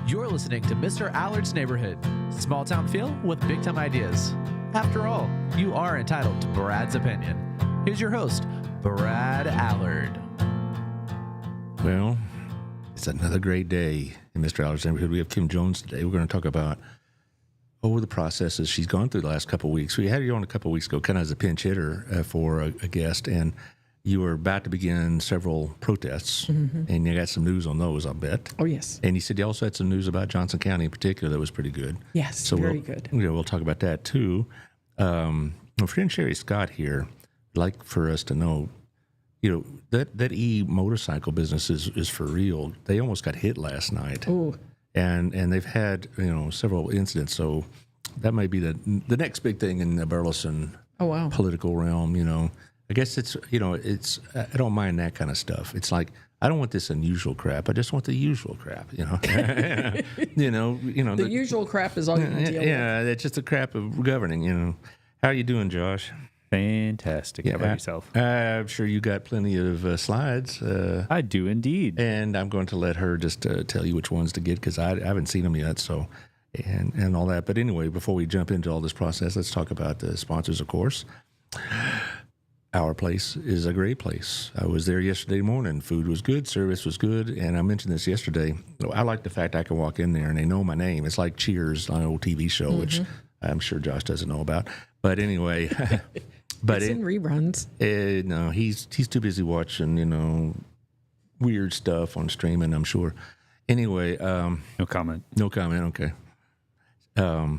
You're listening to Mr. Allard's Neighborhood. Small town feel with big time ideas. After all, you are entitled to Brad's opinion. Here's your host, Brad Allard. Well, it's another great day in Mr. Allard's Neighborhood. We have Kim Jones today. We're going to talk about the processes she's gone through the last couple of weeks. We had you on a couple of weeks ago, kind of as a pinch hitter for a guest, and you were about to begin several protests, and you got some news on those, I'll bet. Oh, yes. And you said you also had some news about Johnson County in particular that was pretty good. Yes, so very good. We'll talk about that, too. My friend Sherry Scott here would like for us to know, that e-motorcycle business is for real. They almost got hit last night. Oh. And they've had, several incidents. So that might be the next big thing in the Burleson political realm, I guess it's I don't mind that kind of stuff. It's like, I don't want this unusual crap. I just want the usual crap, The usual crap is all you can deal with. Yeah, it's just the crap of governing, How are you doing, Josh? Fantastic. How about yourself? I'm sure you got plenty of slides. I do indeed. And I'm going to let her just tell you which ones to get because I haven't seen them yet. So, and all that. But anyway, before we jump into all this process, let's talk about the sponsors, of course. Our place is a great place. I was there yesterday morning. Food was good. Service was good. And I mentioned this yesterday. I like the fact I can walk in there and they know my name. It's like Cheers on an old TV show, which I'm sure Josh doesn't know about. But anyway... But it's in reruns. No, he's too busy watching, weird stuff on streaming, I'm sure. Anyway. No comment. No comment, okay.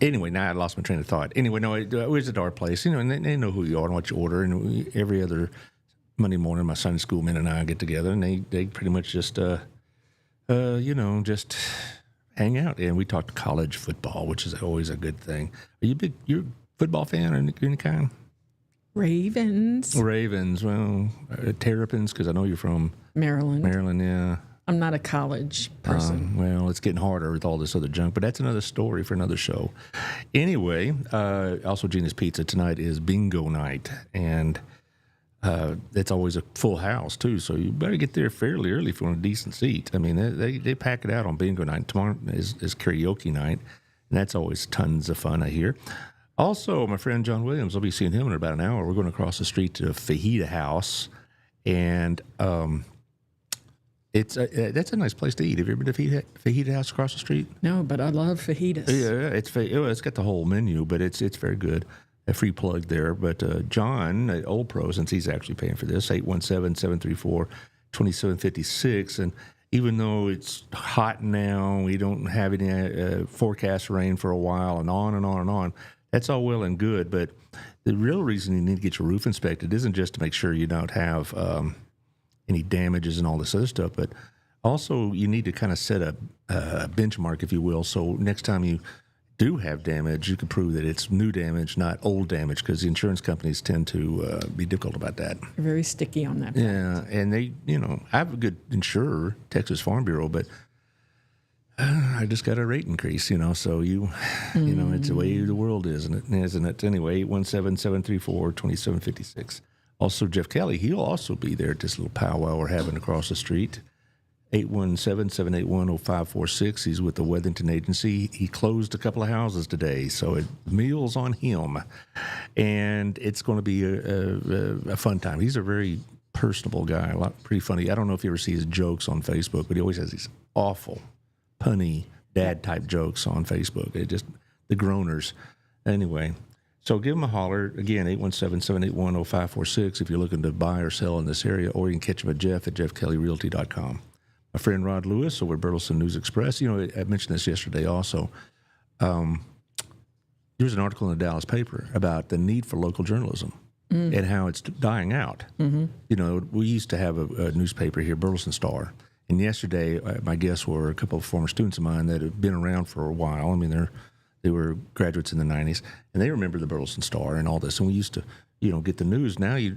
Anyway, now I lost my train of thought. Anyway, no, it was at our place, and they know who you are and what you order. And every other Monday morning, my Sunday school men and I get together, and they pretty much just, just hang out. And we talk college football, which is always a good thing. You're a football fan or any kind? Ravens. Well, Terrapins, because I know you're from Maryland, yeah. I'm not a college person. Well, it's getting harder with all this other junk, but that's another story for another show. Anyway, also Gina's Pizza tonight is bingo night, and it's always a full house, too, so you better get there fairly early if you want a decent seat. I mean, they pack it out on bingo night. Tomorrow is karaoke night, and that's always tons of fun, I hear. Also, my friend John Williams, I'll be seeing him in about an hour. We're going across the street to Fajita House, and that's a nice place to eat. Have you ever been to Fajita House across the street? No, but I love fajitas. Yeah, it's got the whole menu, but it's very good. A free plug there. But John, Old Pro, since he's actually paying for this, 817-734-2756, and even though it's hot now, we don't have any forecast rain for a while, and on and on and on. That's all well and good, but the real reason you need to get your roof inspected isn't just to make sure you don't have any damages and all this other stuff, but also you need to kind of set a benchmark, if you will, so next time you do have damage, you can prove that it's new damage, not old damage, because the insurance companies tend to be difficult about that. They're very sticky on that. Yeah, and they, I have a good insurer, Texas Farm Bureau, but I just got a rate increase, so it's the way the world is, isn't it? Anyway, 817-734-2756. Also, Jeff Kelly, he'll also be there at this little powwow we're having across the street. 817-781-0546. He's with the Wethington Agency. He closed a couple of houses today, so meals on him. And it's going to be a fun time. He's a very personable guy, pretty funny. I don't know if you ever see his jokes on Facebook, but he always has these awful, punny dad-type jokes on Facebook. The groaners. Anyway, so give him a holler. Again, 817-781-0546 if you're looking to buy or sell in this area, or you can catch him at jeffkellyrealty.com. My friend Rod Lewis over at Burleson News Express. I mentioned this yesterday also. There's an article in the Dallas paper about the need for local journalism and how it's dying out. We used to have a newspaper here, Burleson Star. And yesterday, my guests were a couple of former students of mine that have been around for a while. I mean, they were graduates in the 90s, and they remember the Burleson Star and all this. And we used to, get the news. Now you're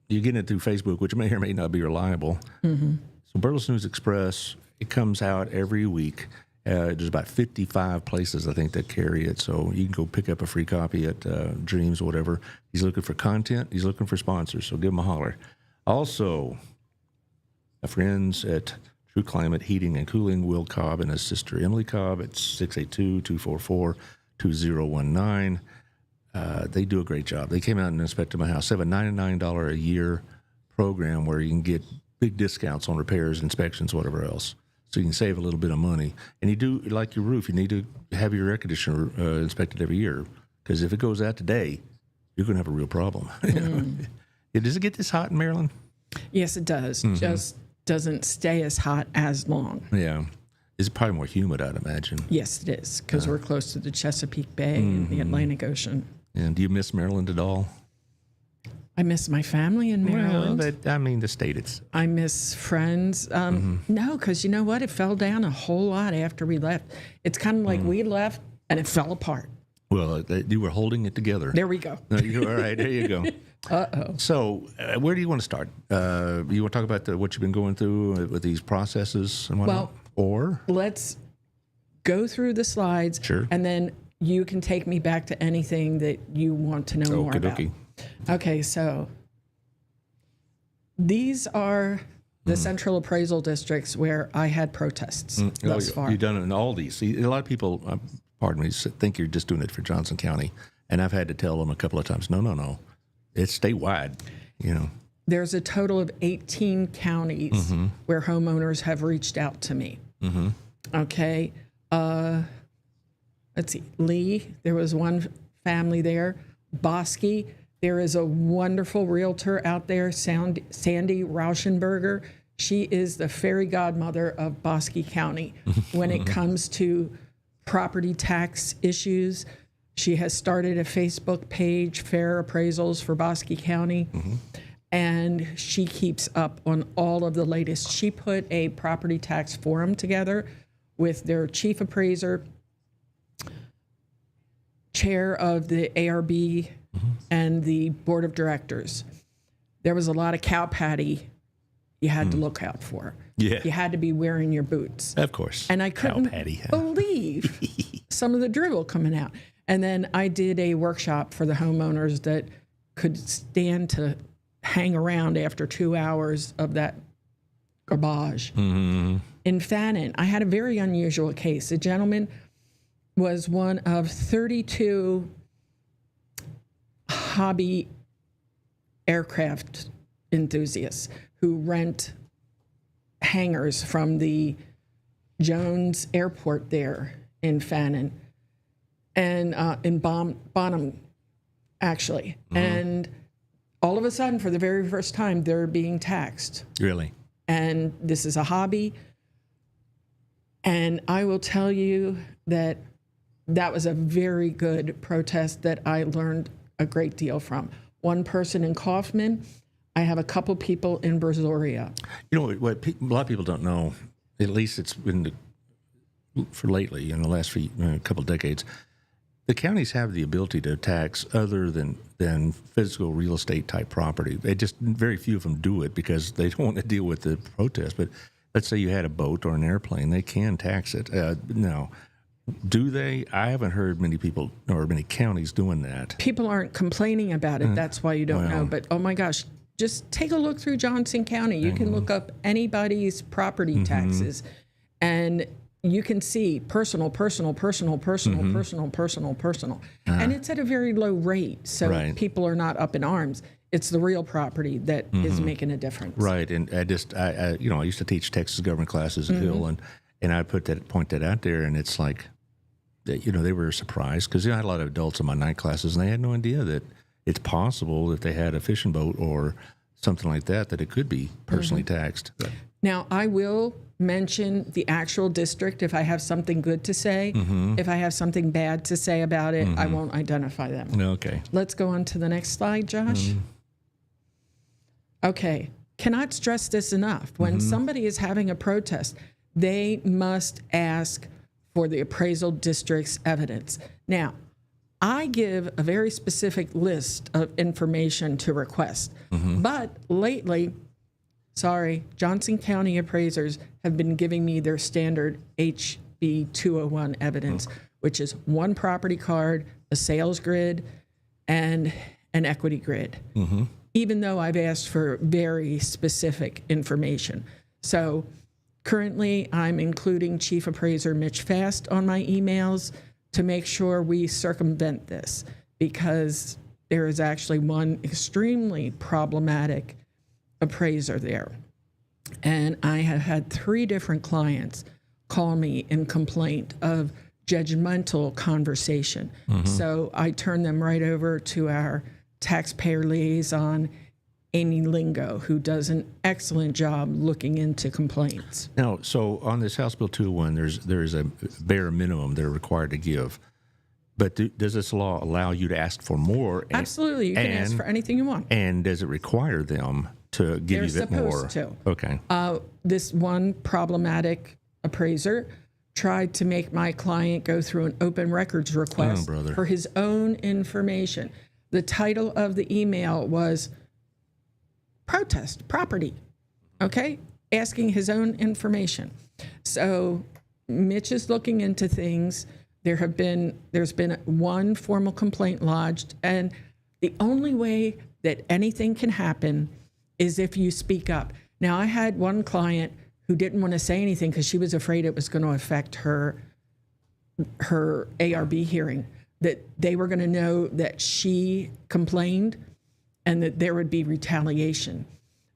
getting it through Facebook, which may or may not be reliable. So Burleson News Express, it comes out every week. There's about 55 places, I think, that carry it. So you can go pick up a free copy at Dreams or whatever. He's looking for content. He's looking for sponsors. So give him a holler. Also, my friends at True Climate Heating and Cooling, Will Cobb and his sister Emily Cobb at 682-244-2019. They do a great job. They came out and inspected my house. They have a $99 a year program where you can get big discounts on repairs, inspections, whatever else. So you can save a little bit of money. And you do, like your roof, you need to have your air conditioner inspected every year. Because if it goes out today, you're going to have a real problem. Does it get this hot in Maryland? Yes, it does. Just doesn't stay as hot as long. Yeah. It's probably more humid, I'd imagine. Yes, it is, because we're close to the Chesapeake Bay and the Atlantic Ocean. And do you miss Maryland at all? I miss my family in Maryland. Well, the state. I miss friends. No, because you know what? It fell down a whole lot after we left. It's kind of like we left and it fell apart. Well, you were holding it together. There we go. No, all right, there you go. Uh-oh. So, where do you want to start? You want to talk about what you've been going through with these processes and whatnot? Or let's go through the slides, Sure. and then you can take me back to anything that you want to know more about. Okay, so these are the central appraisal districts where I had protests thus far. You've done it in all these. See, a lot of people, pardon me, think you're just doing it for Johnson County, and I've had to tell them a couple of times, no, it's statewide. There's a total of 18 counties where homeowners have reached out to me. Okay, let's see, Lee, there was one family there. Bosque, there is a wonderful realtor out there, Sandy Rauschenberger. She is the fairy godmother of Bosque County when it comes to property tax issues. She has started a Facebook page, Fair Appraisals for Bosque County, and she keeps up on all of the latest. She put a property tax forum together with their chief appraiser, chair of the ARB, and the board of directors. There was a lot of cow patty you had to look out for. Yeah. You had to be wearing your boots. Of course. And I couldn't believe some of the dribble coming out. And then I did a workshop for the homeowners that could stand to hang around after 2 hours of that garbage. In Fannin, I had a very unusual case. A gentleman was one of 32 hobby aircraft enthusiasts who rent hangars from the Jones Airport there in Fannin and in Bonham, actually. And all of a sudden, for the very first time, they're being taxed. Really? And this is a hobby. And I will tell you that that was a very good protest that I learned a great deal from. One person in Kaufman. I have a couple people in Brazoria. You know what a lot of people don't know, at least it's been for lately, in the last couple of decades, the counties have the ability to tax other than physical real estate type property. They just, very few of them do it because they don't want to deal with the protest. But let's say you had a boat or an airplane, they can tax it. Now, do they? I haven't heard many people or many counties doing that. People aren't complaining about it. That's why you don't know. But oh my gosh, just take a look through Johnson County. You can look up anybody's property taxes, and you can see personal, and it's at a very low rate. So people are not up in arms. It's the real property that is making a difference. Right, and I used to teach Texas government classes at Hill, and I point that out there, and it's like, they were surprised because I had a lot of adults in my night classes, and they had no idea that it's possible if they had a fishing boat or something like that it could be personally taxed. Now, I will mention the actual district if I have something good to say. If I have something bad to say about it, I won't identify them. Okay. Let's go on to the next slide, Josh. Okay. Cannot stress this enough. When somebody is having a protest, they must ask for the appraisal district's evidence. Now, I give a very specific list of information to request, but lately, Johnson County appraisers have been giving me their standard HB 201 evidence, which is one property card, a sales grid, and an equity grid, even though I've asked for very specific information. So Currently, I'm including Chief Appraiser Mitch Fast on my emails to make sure we circumvent this, because there is actually one extremely problematic appraiser there. And I have had 3 different clients call me in complaint of judgmental conversation. So I turn them right over to our taxpayer liaison, Amy Lingo, who does an excellent job looking into complaints. Now, so on this House Bill 201, there is a bare minimum they're required to give. But does this law allow you to ask for more? Absolutely. You can ask for anything you want. And does it require them to give you a bit more? They're supposed to. Okay. This one problematic appraiser tried to make my client go through an open records request for his own information. The title of the email was Protest Property, okay? Asking his own information. So Mitch is looking into things. There's been one formal complaint lodged, and the only way that anything can happen is if you speak up. Now, I had one client who didn't want to say anything because she was afraid it was going to affect her ARB hearing, that they were going to know that she complained and that there would be retaliation.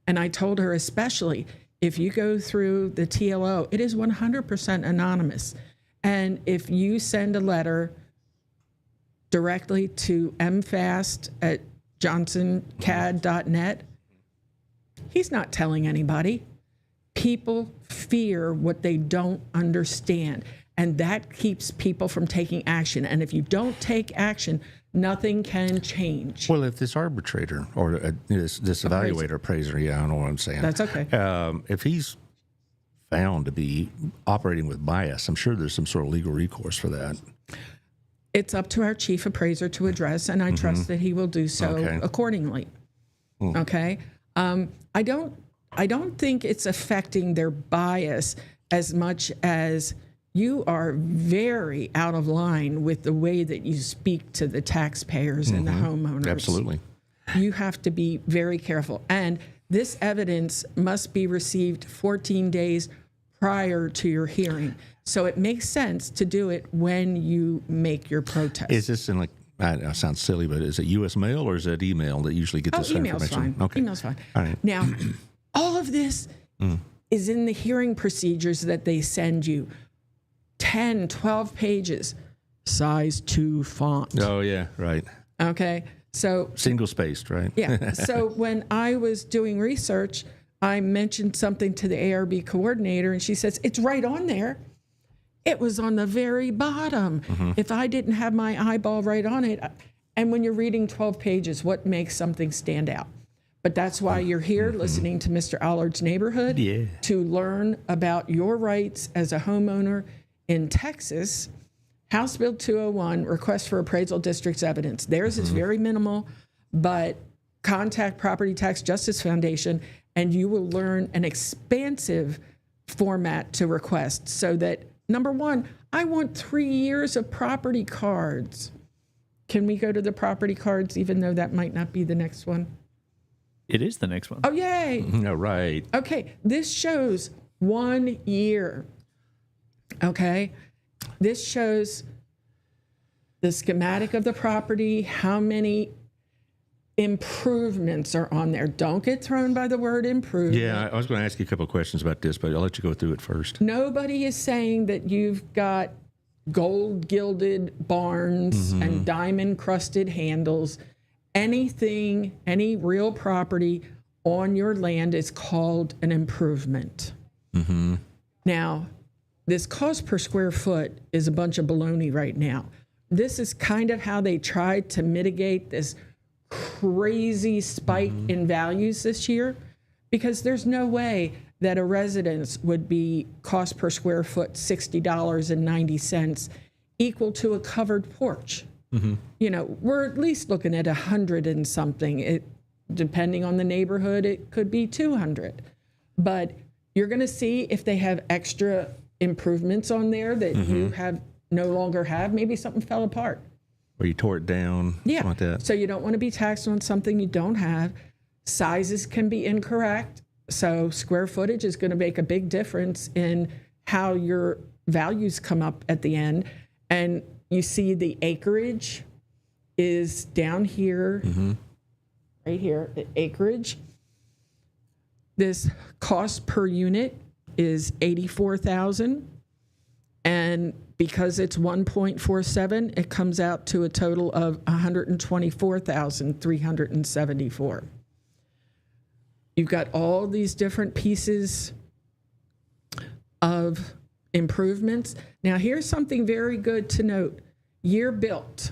And I told her, especially if you go through the TLO, it is 100% anonymous. And if you send a letter directly to mfast@johnsoncad.net, he's not telling anybody. People fear what they don't understand, and that keeps people from taking action. And if you don't take action, nothing can change. Well, if this arbitrator or this evaluator, appraiser, I don't know what I'm saying. That's okay. If he's found to be operating with bias, I'm sure there's some sort of legal recourse for that. It's up to our chief appraiser to address, and I trust that he will do so accordingly. Okay. I don't think it's affecting their bias as much as you are very out of line with the way that you speak to the taxpayers and the homeowners. Absolutely. You have to be very careful. And this evidence must be received 14 days prior to your hearing. So it makes sense to do it when you make your protest. Is this in it sounds silly, but is it U.S. mail or is it email that usually gets this email's information? Fine. Okay. Email's fine. All right. Now, all of this is in the hearing procedures that they send you. 10, 12 pages, size 2 font. Oh, yeah, right. Okay. So single spaced, right? Yeah. So when I was doing research, I mentioned something to the ARB coordinator, and she says, it's right on there. It was on the very bottom. If I didn't have my eyeball right on it, and when you're reading 12 pages, what makes something stand out? But that's why you're here listening to Mr. Allard's Neighborhood, to learn about your rights as a homeowner in Texas. House Bill 201, request for appraisal district's evidence. Theirs is very minimal, but contact Property Tax Justice Foundation, and you will learn an expansive format to request, so that, number one, I want 3 years of property cards. Can we go to the property cards, even though that might not be the next one? It is the next one. Oh, yay. No, right. Okay, this shows 1 year. Okay, this shows the schematic of the property, how many improvements are on there. Don't get thrown by the word improvement. Yeah, I was going to ask you a couple of questions about this, but I'll let you go through it first. Nobody is saying that you've got gold gilded barns and diamond crusted handles. Anything, any real property on your land is called an improvement. Now, this cost per square foot is a bunch of baloney right now. This is kind of how they tried to mitigate this crazy spike in values this year, because there's no way that a residence would be cost per square foot $60.90 equal to a covered porch. You know, we're at least looking at 100 and something. It, depending on the neighborhood, it could be 200. But you're going to see if they have extra improvements on there that you have no longer have. Maybe something fell apart. Or you tore it down, something like that. So you don't want to be taxed on something you don't have. Sizes can be incorrect. So square footage is going to make a big difference in how your values come up at the end. And you see the acreage is down here, right here, the acreage. This cost per unit is $84,000. And because it's 1.47, it comes out to a total of $124,374. You've got all these different pieces of improvements. Now, here's something very good to note. Year built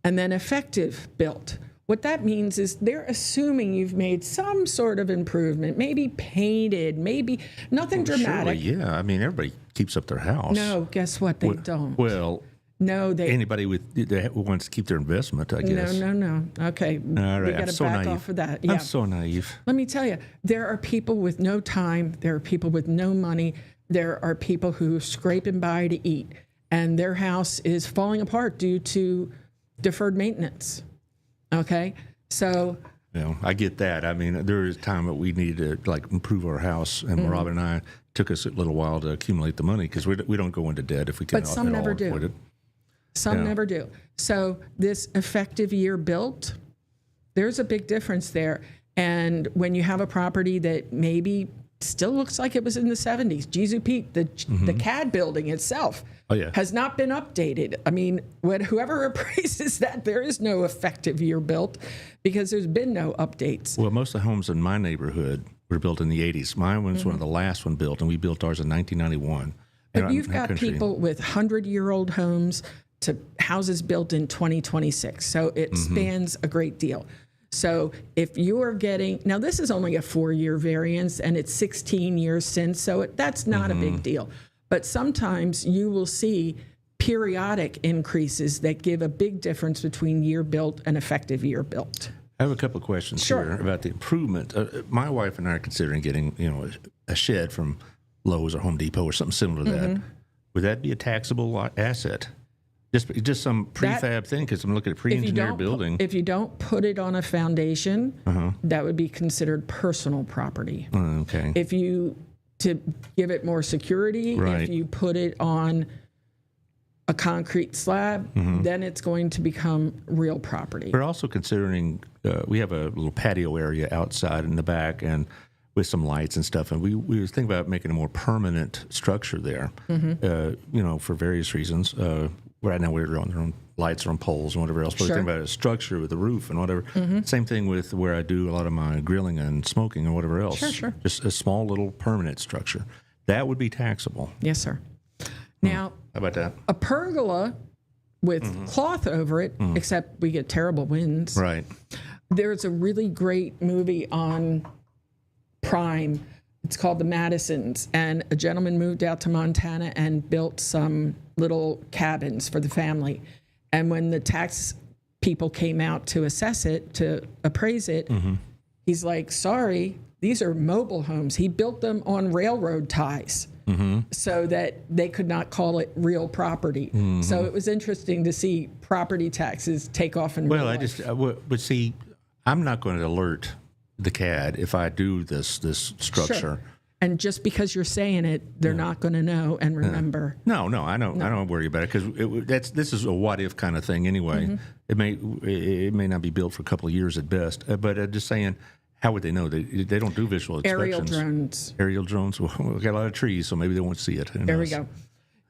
and then effective built. What that means is they're assuming you've made some sort of improvement, maybe painted, maybe nothing dramatic. Surely, yeah. I mean, everybody keeps up their house. No, guess what? They don't. Well, no, they. anybody that wants to keep their investment, I guess. No. Okay. All right. We got to back naive. off of that. Yeah. I'm so naive. Let me tell you, there are people with no time. There are people with no money. There are people who scrape and buy to eat, and their house is falling apart due to deferred maintenance. Okay, so. I get that. I mean, there is time that we need to improve our house, and Robin and I took us a little while to accumulate the money because we don't go into debt if we can. But some never do. Avoid it. Some never do. So this effective year built, there's a big difference there. And when you have a property that maybe still looks like it was in the 70s, Jesu Pete, the CAD building itself has not been updated. I mean, whoever appraises that, there is no effective year built because there's been no updates. Well, most of the homes in my neighborhood were built in the 80s. Mine was one of the last one built, and we built ours in 1991. But you've got people with 100-year-old homes to houses built in 2026. So it spans a great deal. So if you are getting, now this is only a 4-year variance and it's 16 years since, so that's not a big deal. But sometimes you will see periodic increases that give a big difference between year built and effective year built. I have a couple of questions here about the improvement. My wife and I are considering getting, a shed from Lowe's or Home Depot or something similar to that. Would that be a taxable asset? Just some prefab thing, because I'm looking at pre-engineered building. If you don't put it on a foundation, that would be considered personal property. Okay. If you, to give it more security, if you put it on a concrete slab, then it's going to become real property. We're also considering, we have a little patio area outside in the back and with some lights and stuff, and we were thinking about making a more permanent structure there, for various reasons. Right now we're on their own lights are on poles and whatever else. But we're thinking about a structure with a roof and whatever. Same thing with where I do a lot of my grilling and smoking and whatever else. Sure. Just a small little permanent structure. That would be taxable. Yes, sir. Now, how about that? A pergola with cloth over it, except we get terrible winds. Right. There's a really great movie on Prime. It's called The Madisons, and a gentleman moved out to Montana and built some little cabins for the family. And when the tax people came out to assess it, to appraise it, he's like, sorry, these are mobile homes. He built them on railroad ties so that they could not call it real property. So it was interesting to see property taxes take off in real life. But see, I'm not going to alert the CAD if I do this structure. Sure. And just because you're saying it, they're not going to know and remember. No, I don't worry about it because this is a what if kind of thing anyway. It may not be built for a couple of years at best, but just saying, how would they know? They don't do visual inspections. Aerial drones. Well, we've got a lot of trees, so maybe they won't see it. There we go.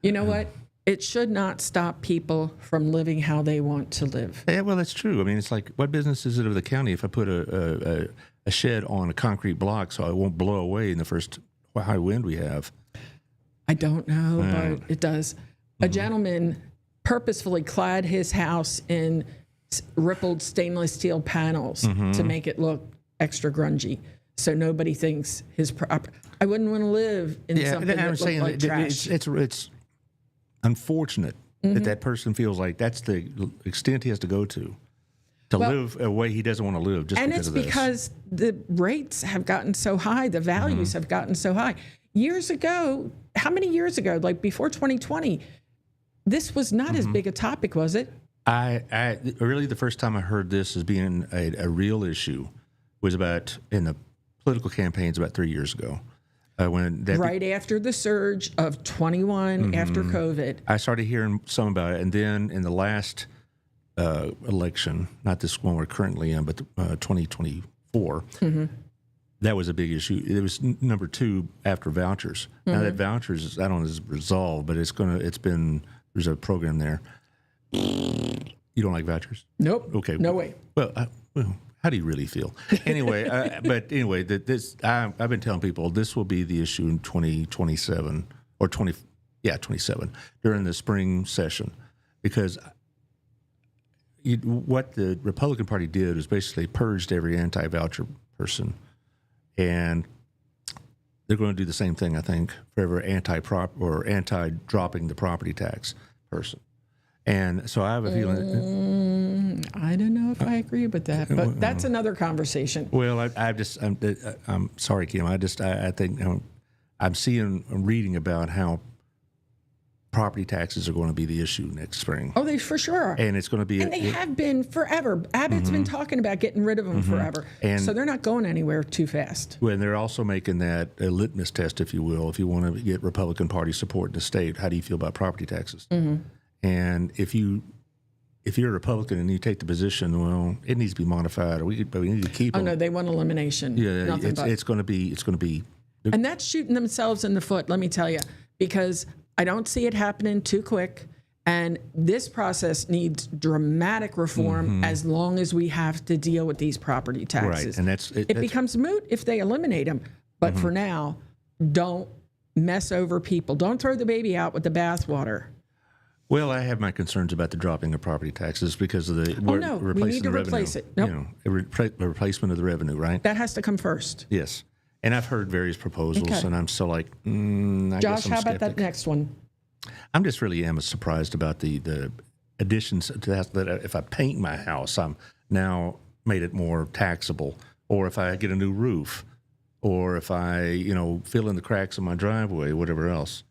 You know what? It should not stop people from living how they want to live. Yeah, well, that's true. I mean, it's like, what business is it of the county if I put a shed on a concrete block so it won't blow away in the first high wind we have? I don't know, but it does. A gentleman purposefully clad his house in rippled stainless steel panels to make it look extra grungy, so nobody thinks his property. I wouldn't want to live in something that looked like trash. It's unfortunate that person feels like that's the extent he has to go to live a way he doesn't want to live just because of this. And it's because the rates have gotten so high, the values have gotten so high. Years ago, how many years ago, like before 2020, this was not as big a topic, was it? I really, the first time I heard this as being a real issue was about in the political campaigns about 3 years ago. When that Right after the surge of 21 after COVID. I started hearing some about it, and then in the last election, not this one we're currently in, but 2024, that was a big issue. It was number 2 after vouchers. Now that vouchers, I don't know, is resolved, but there's a program there. You don't like vouchers? Nope. Okay. No way. Well, how do you really feel? Anyway, I've been telling people this will be the issue in 2027 or 27 during the spring session, because what the Republican Party did is basically purged every anti-voucher person, and they're going to do the same thing, I think, for every anti-dropping the property tax person. And so I have a feeling. I don't know if I agree with that, but that's another conversation. Well, I'm sorry, Kim. I think I'm reading about how property taxes are going to be the issue next spring. Oh, they for sure are. And it's going to be. And they have been forever. Abbott's been talking about getting rid of them forever. And so they're not going anywhere too fast. Well, they're also making that a litmus test, if you will, if you want to get Republican Party support in the state. How do you feel about property taxes? And if you're a Republican and you take the position, well, it needs to be modified, or we need to keep. Oh them. no, they want elimination. Yeah, it's going to be. And that's shooting themselves in the foot. Let me tell you, because I don't see it happening too quick, and this process needs dramatic reform as long as we have to deal with these property taxes. Right, and it becomes moot if they eliminate them. But for now, don't mess over people. Don't throw the baby out with the bathwater. Well, I have my concerns about the dropping of property taxes because of the we need to replace it. Nope. A replacement of the revenue, right? That has to come first. Yes, and I've heard various proposals, Okay. and I'm still like, Josh, guess I'm how about skeptic. that next one? I'm just really surprised about the additions to that if I paint my house, I'm now made it more taxable, or if I get a new roof, or if I fill in the cracks in my driveway, whatever else.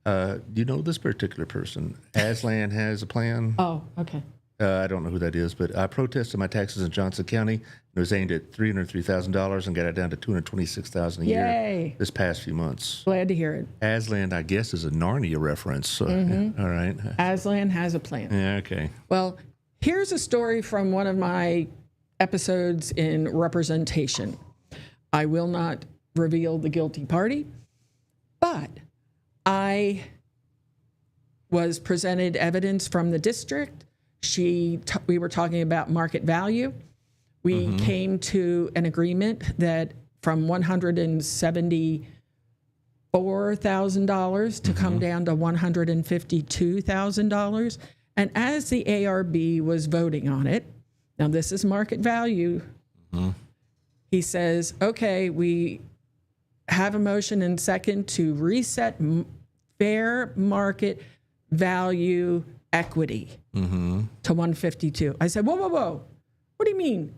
Do you know this particular person? Aslan has a plan. Oh, okay. I don't know who that is, but I protested my taxes in Johnson County. It was aimed at $303,000 and got it down to $226,000 a year Yay. this past few months. Glad to hear it. Aslan, I guess, is a Narnia reference. So, all right. Aslan has a plan. Yeah, okay. Well, here's a story from one of my episodes in Representation. I will not reveal the guilty party, but I was presented evidence from the district. We were talking about market value. We came to an agreement that from $174,000 to come down to $152,000. And as the ARB was voting on it, now this is market value, he says, okay, we have a motion and second to reset fair market value equity to 152. I said, whoa. What do you mean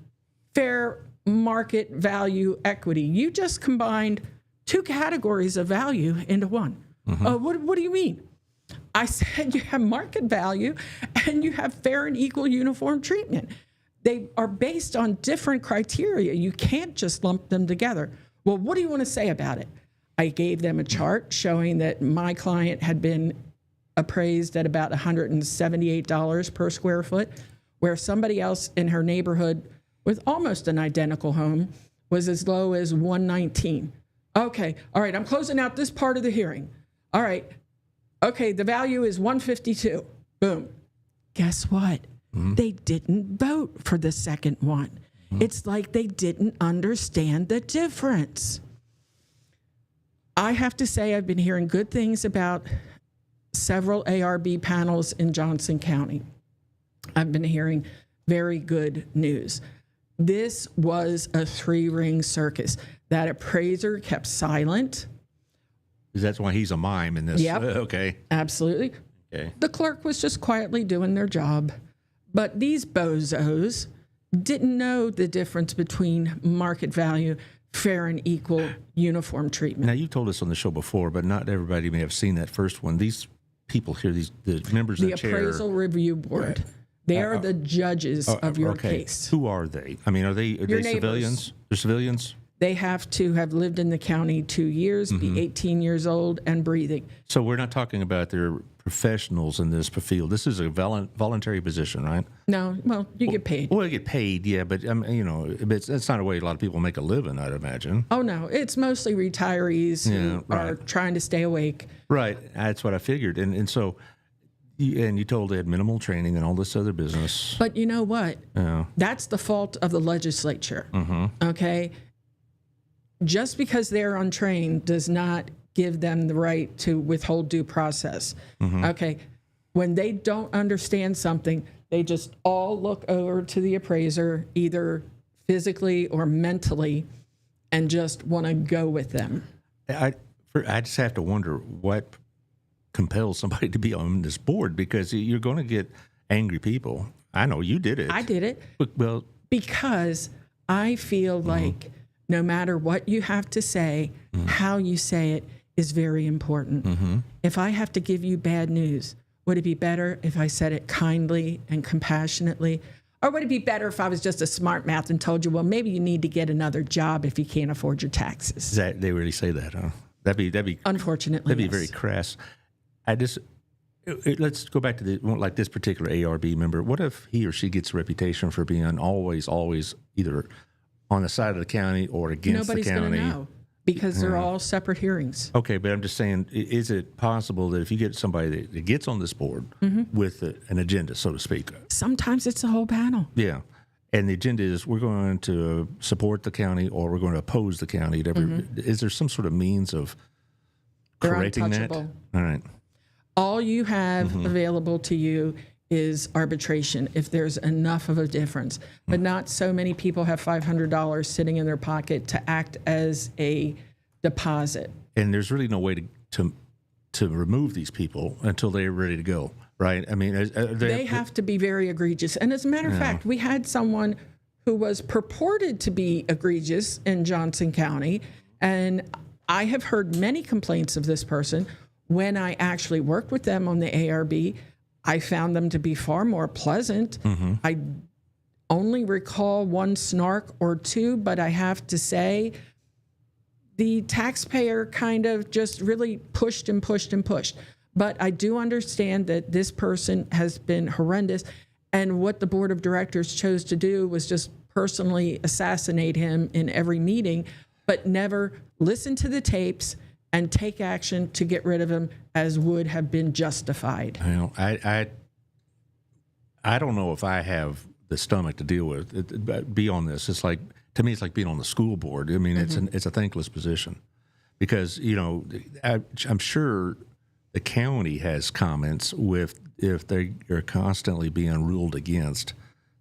fair market value equity? You just combined two categories of value into one. What do you mean? I said you have market value and you have fair and equal uniform treatment. They are based on different criteria. You can't just lump them together. Well, what do you want to say about it? I gave them a chart showing that my client had been appraised at about $178 per square foot, where somebody else in her neighborhood with almost an identical home was as low as $119. Okay, all right, I'm closing out this part of the hearing. All right, okay, the value is $152. Boom. Guess what? They didn't vote for the second one. It's like they didn't understand the difference. I have to say I've been hearing good things about several ARB panels in Johnson County. I've been hearing very good news. This was a three-ring circus. That appraiser kept silent. That's why he's a mime in this. Yep. Okay. Absolutely. Okay. The clerk was just quietly doing their job. But these bozos didn't know the difference between market value, fair and equal uniform treatment. Now, you've told us on the show before, but not everybody may have seen that first one. These people here, the members of the chair. The Appraisal Review Board. They are the judges of your okay. case. Who are they? I mean, are they Your neighbors. civilians? They're civilians? they have to have lived in the county 2 years, be 18 years old, and breathing. So we're not talking about their professionals in this field. This is a voluntary position, right? No, well, you get paid. Well, you get paid, yeah, but it's not a way a lot of people make a living, I'd imagine. Oh, no, it's mostly retirees who are trying to stay awake. Right, that's what I figured. And so, you told they had minimal training and all this other business. But you know what? Yeah. That's the fault of the legislature, okay? Just because they're untrained does not give them the right to withhold due process. Okay. When they don't understand something, they just all look over to the appraiser, either physically or mentally, and just want to go with them. I just have to wonder what compels somebody to be on this board, because you're going to get angry people. I know you did it. I did it. Well, because I feel like no matter what you have to say, how you say it is very important. If I have to give you bad news, would it be better if I said it kindly and compassionately? Or would it be better if I was just a smart mouth and told you, well, maybe you need to get another job if you can't afford your taxes? They really say that, huh? That'd be Unfortunately, that'd be very crass. Let's go back to this particular ARB member. What if he or she gets a reputation for being always either on the side of the county or against Nobody's the county? Nobody's going to know, because they're all separate hearings. Okay, but I'm just saying, is it possible that if you get somebody that gets on this board with an agenda, so to speak? Sometimes it's the whole panel. Yeah. And the agenda is we're going to support the county or we're going to oppose the county. Is there some sort of means of correcting that? Untouchable. All right. All you have available to you is arbitration if there's enough of a difference. But not so many people have $500 sitting in their pocket to act as a deposit. And there's really no way to remove these people until they're ready to go, right? I mean, they have to be very egregious. And as a matter of fact, we had someone who was purported to be egregious in Johnson County, and I have heard many complaints of this person. When I actually worked with them on the ARB, I found them to be far more pleasant. I only recall one snark or two, but I have to say the taxpayer kind of just really pushed and pushed and pushed. But I do understand that this person has been horrendous, and what the board of directors chose to do was just personally assassinate him in every meeting, but never listen to the tapes and take action to get rid of him as would have been justified. Well, I don't know if I have the stomach to deal with it, be on this. It's like, to me, it's like being on the school board. I mean, it's a thankless position, because I'm sure the county has comments if they are constantly being ruled against.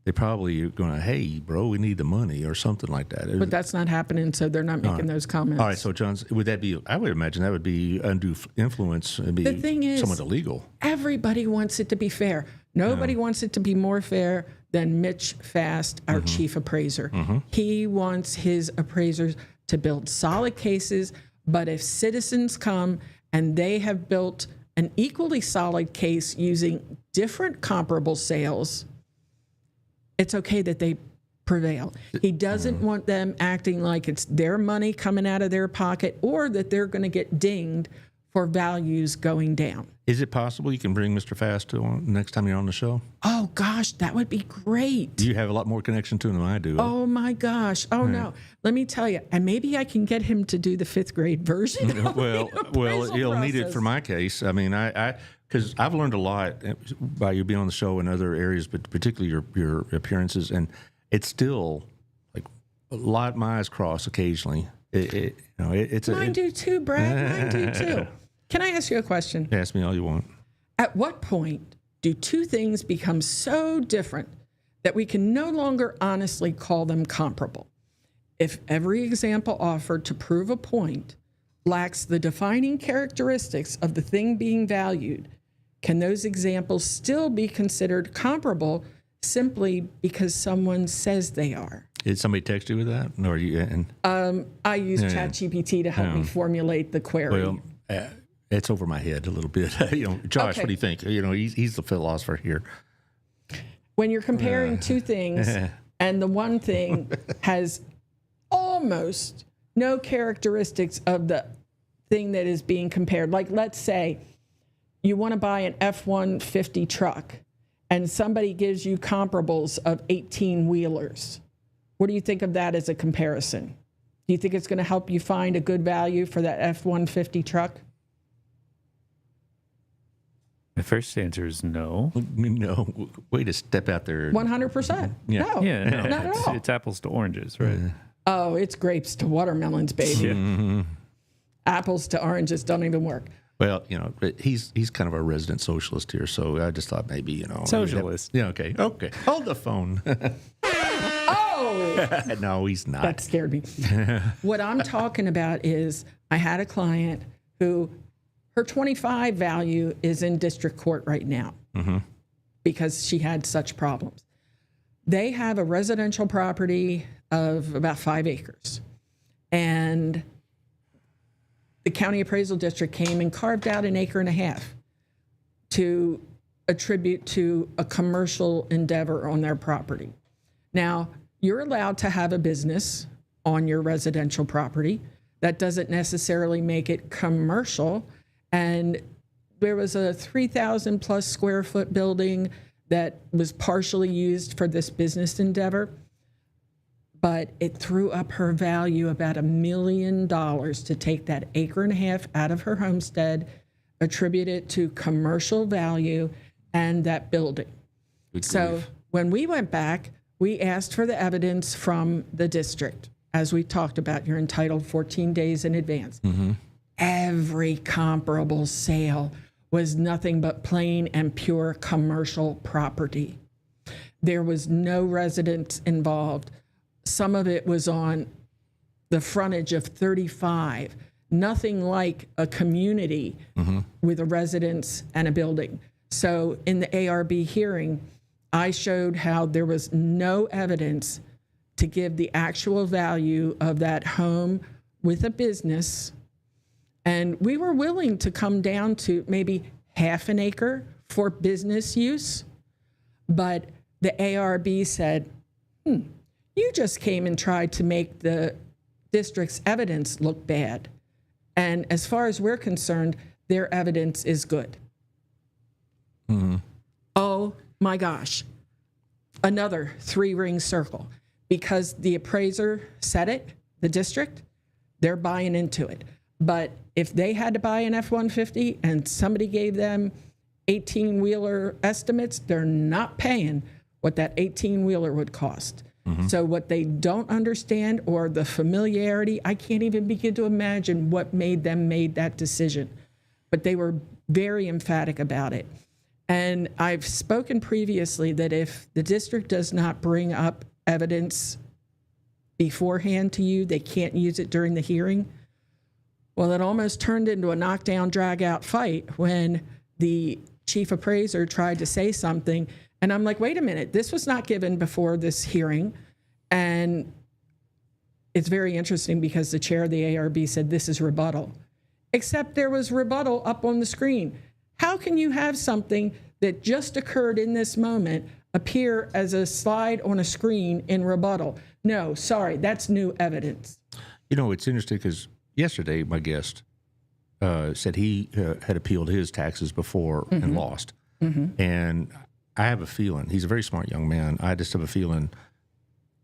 They probably are going to, hey, bro, we need the money or something like that. But that's not happening, so they're not making those comments. All right, so John, would that be? I would imagine that would be undue influence. It'd be the thing is, somewhat illegal. Everybody wants it to be fair. Nobody wants it to be more fair than Mitch Fast, our chief appraiser. He wants his appraisers to build solid cases, but if citizens come and they have built an equally solid case using different comparable sales, it's okay that they prevail. He doesn't want them acting like it's their money coming out of their pocket, or that they're going to get dinged for values going down. Is it possible you can bring Mr. Fast on next time you're on the show? Oh, gosh, that would be great. You have a lot more connection to him than I do. Oh, my gosh. Oh, no. Let me tell you, and maybe I can get him to do the 5th grade version of well, the appraisal he'll need it process. for my case. I mean, because I've learned a lot by you being on the show in other areas, but particularly your appearances, and it's still like a lot my eyes cross occasionally. Mine do too, Brad. Mine do too. Can I ask you a question? Ask me all you want. At what point do two things become so different that we can no longer honestly call them comparable? If every example offered to prove a point lacks the defining characteristics of the thing being valued, can those examples still be considered comparable simply because someone says they are? Did somebody text you with that? Or you? I use ChatGPT to help me formulate the query. Well, it's over my head a little bit. Josh, Okay. what do you think? He's the philosopher here. When you're comparing two things and the one thing has all almost no characteristics of the thing that is being compared. Like, let's say you want to buy an F-150 truck and somebody gives you comparables of 18-wheelers. What do you think of that as a comparison? Do you think it's going to help you find a good value for that F-150 truck? The first answer is no. No, way to step out there. 100%. Yeah. No, Yeah, no, not at all. it's apples to oranges, right? Oh, it's grapes to watermelons, baby. Apples to oranges don't even work. Well, but he's kind of a resident socialist here, so I just thought maybe, Socialist. Yeah, okay. Hold the phone. Oh, No, he's not. that scared me. What I'm talking about is I had a client who her 25 value is in district court right now because she had such problems. They have a residential property of about 5 acres. And the county appraisal district came and carved out an acre and a half to attribute to a commercial endeavor on their property. Now, you're allowed to have a business on your residential property. That doesn't necessarily make it commercial. And there was a 3,000 plus square foot building that was partially used for this business endeavor, but it threw up her value about $1 million to take that acre and a half out of her homestead, attribute it to commercial value and that building. So when we went back, we asked for the evidence from the district. As we talked about, you're entitled 14 days in advance. Every comparable sale was nothing but plain and pure commercial property. There was no residents involved. Some of it was on the frontage of 35, nothing like a community with a residence and a building. So in the ARB hearing, I showed how there was no evidence to give the actual value of that home with a business. And we were willing to come down to maybe half an acre for business use. But the ARB said, you just came and tried to make the district's evidence look bad. And as far as we're concerned, their evidence is good. Oh my gosh. Another 3-ring circle. Because the appraiser said it, the district, they're buying into it. But if they had to buy an F-150 and somebody gave them 18-wheeler estimates, they're not paying what that 18-wheeler would cost. So what they don't understand, or the familiarity, I can't even begin to imagine what made them make that decision. But they were very emphatic about it. And I've spoken previously that if the district does not bring up evidence beforehand to you, they can't use it during the hearing. Well, it almost turned into a knockdown, drag-out fight when the chief appraiser tried to say something. And I'm like, wait a minute, this was not given before this hearing. And it's very interesting because the chair of the ARB said this is rebuttal. Except there was rebuttal up on the screen. How can you have something that just occurred in this moment appear as a slide on a screen in rebuttal? No, sorry, that's new evidence. It's interesting because yesterday my guest said he had appealed his taxes before and lost. And I have a feeling, he's a very smart young man, I just have a feeling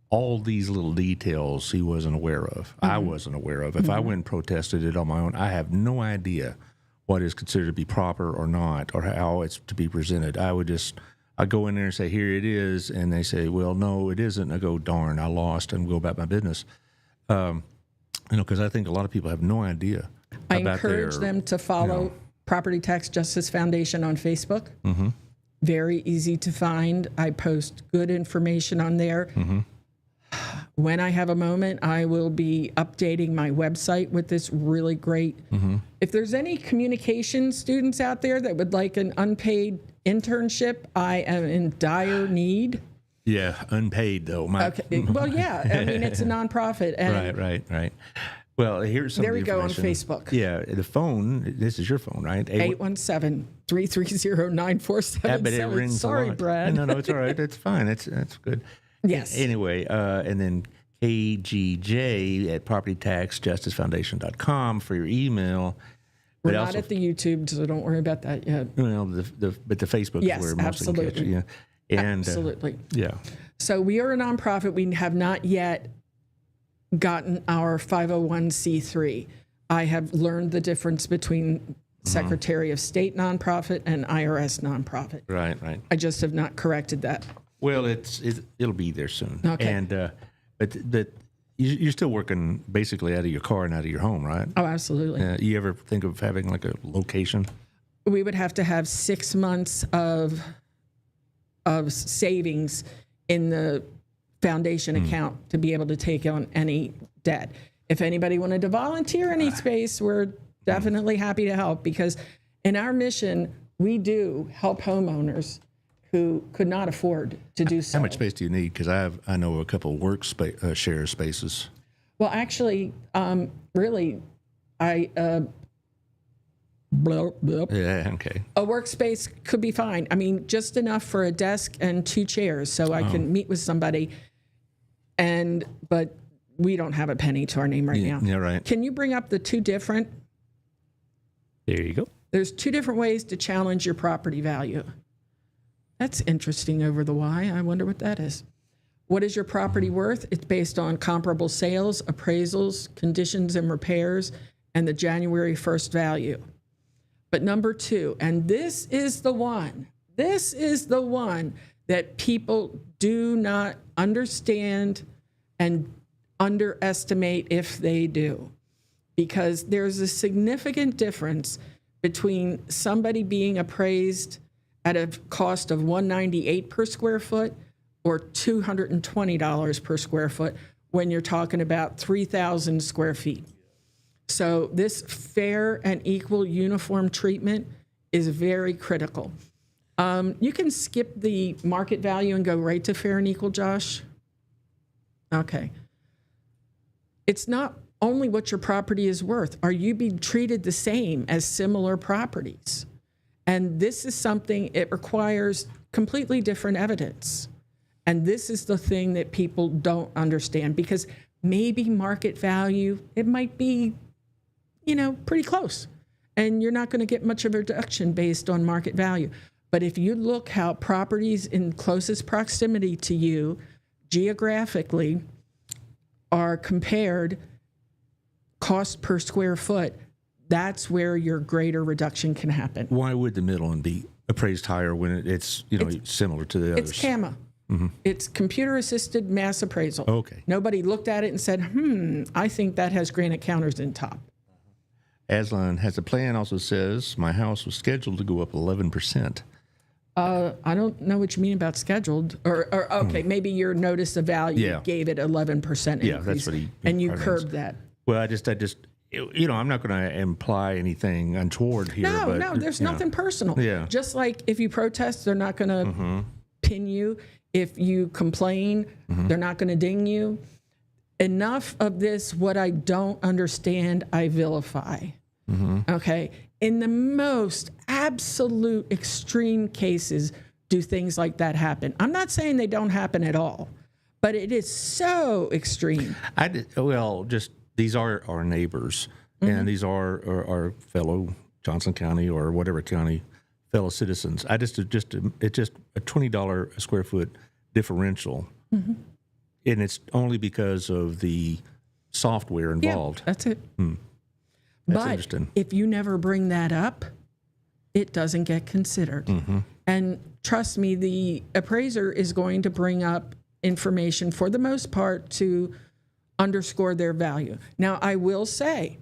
all these little details he wasn't aware of. I wasn't aware of. If I went and protested it on my own, I have no idea what is considered to be proper or not, or how it's to be presented. I go in there and say, here it is, and they say, well, no, it isn't. I go, darn, I lost, and go about my business. Because I think a lot of people have no idea. I encourage them to follow Property Tax Justice Foundation on Facebook. Very easy to find. I post good information on there. When I have a moment, I will be updating my website with this really great. If there's any communication students out there that would like an unpaid internship, I am in dire need. Yeah, unpaid though. Okay. Well, yeah. I mean, it's a nonprofit. And Right. Well, here's some there of we the go on information. Facebook. Yeah, the phone. This is your phone, right? 817-330-9477. But it rings Sorry, a lot. Brad. No, it's all right. It's fine. That's good. Yes. Anyway, and then kgj@propertytaxjusticefoundation.com for your email. We're But not also, at the YouTube, so don't worry about that yet. well, but the Facebook Yes, is where most can catch it. absolutely. Yeah. And, Absolutely. yeah. So we are a nonprofit. We have not yet gotten our 501c3. I have learned the difference between Secretary of State nonprofit and IRS nonprofit. Right. I just have not corrected that. Well, it'll be there soon. Okay. And but you're still working basically out of your car and out of your home, right? Oh, absolutely. You ever think of having like a location? We would have to have 6 months of savings in the foundation account to be able to take on any debt. If anybody wanted to volunteer any space, we're definitely happy to help, because in our mission, we do help homeowners who could not afford to do so. How much space do you need? Because I know a couple of share spaces. Well, actually, really, Yeah, okay. a workspace could be fine. I mean, just enough for a desk and 2 chairs so I can meet with somebody. But we don't have a penny to our name right now. Yeah, right. Can you bring up the 2 different? There you go. There's 2 different ways to challenge your property value. That's interesting over the Y. I wonder what that is. What is your property worth? It's based on comparable sales, appraisals, conditions and repairs, and the January 1st value. But number 2, and this is the one that people do not understand and underestimate if they do, because there's a significant difference between somebody being appraised at a cost of $198 per square foot or $220 per square foot when you're talking about 3,000 square feet. So this fair and equal uniform treatment is very critical. You can skip the market value and go right to fair and equal, Josh. Okay. It's not only what your property is worth. Are you being treated the same as similar properties? And this is something, it requires completely different evidence. And this is the thing that people don't understand, because maybe market value, it might be, pretty close. And you're not going to get much of a reduction based on market value. But if you look how properties in closest proximity to you geographically are compared cost per square foot, that's where your greater reduction can happen. Why would the middle one be appraised higher when it's similar to the others? It's CAMA. It's computer-assisted mass appraisal. Okay. Nobody looked at it and said, I think that has granite counters in top. Aslan has a plan, also says, my house was scheduled to go up 11%. I don't know what you mean about scheduled. Or okay, maybe your notice of value gave it 11% increase. Yeah, that's what he and you means. curbed that. Well, I just, I'm not going to imply anything untoward here. No, there's nothing personal. Yeah. Just like if you protest, they're not going to pin you. If you complain, they're not going to ding you. Enough of this, what I don't understand, I vilify. Okay? In the most absolute extreme cases, do things like that happen? I'm not saying they don't happen at all, but it is so extreme. Just these are our neighbors, and these are our fellow Johnson County or whatever county fellow citizens. It's just a $20 a square foot differential, and it's only because of the software involved. Yeah, that's it. That's but interesting. If you never bring that up, it doesn't get considered. And trust me, the appraiser is going to bring up information for the most part to underscore their value. Now, I will say,